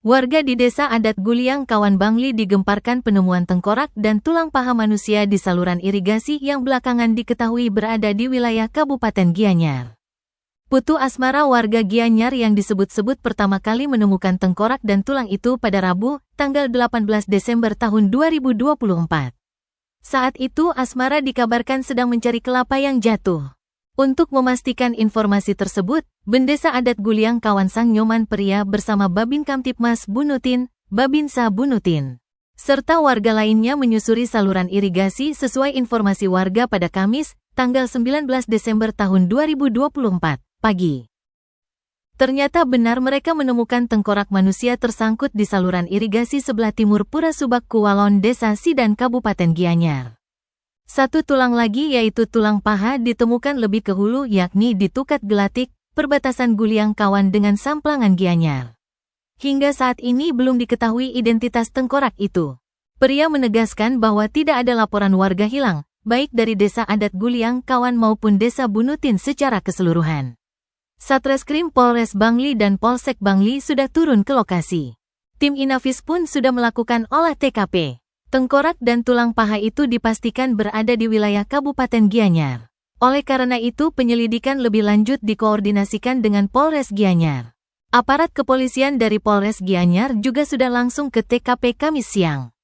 Warga di Desa Adat Guliang Kawan Bangli digemparkan penemuan tengkorak dan tulang paha manusia di saluran irigasi yang belakangan diketahui berada di wilayah Kabupaten Gianyar. Putu asmara warga Gianyar yang disebut-sebut pertama kali menemukan tengkorak dan tulang itu pada Rabu, tanggal 18 Desember tahun 2024. Saat itu Asmara dikabarkan sedang mencari kelapa yang jatuh. Untuk memastikan informasi tersebut, Bendesa Adat Guliang Kawan Sang Nyoman Pria bersama Babin Kamtipmas Bunutin, Babinsa Bunutin, serta warga lainnya menyusuri saluran irigasi sesuai informasi warga pada Kamis, tanggal 19 Desember tahun 2024, pagi. Ternyata benar mereka menemukan tengkorak manusia tersangkut di saluran irigasi sebelah timur Pura Subak Kualon Desa Sidan Kabupaten Gianyar. Satu tulang lagi yaitu tulang paha ditemukan lebih ke hulu yakni di Tukat Gelatik, perbatasan Guliang Kawan dengan Samplangan Gianyar. Hingga saat ini belum diketahui identitas tengkorak itu. Pria menegaskan bahwa tidak ada laporan warga hilang, baik dari Desa Adat Guliang Kawan maupun Desa Bunutin secara keseluruhan. Satreskrim Polres Bangli dan Polsek Bangli sudah turun ke lokasi. Tim Inafis pun sudah melakukan olah TKP. Tengkorak dan tulang paha itu dipastikan berada di wilayah Kabupaten Gianyar. Oleh karena itu penyelidikan lebih lanjut dikoordinasikan dengan Polres Gianyar. Aparat kepolisian dari Polres Gianyar juga sudah langsung ke TKP Kamis siang.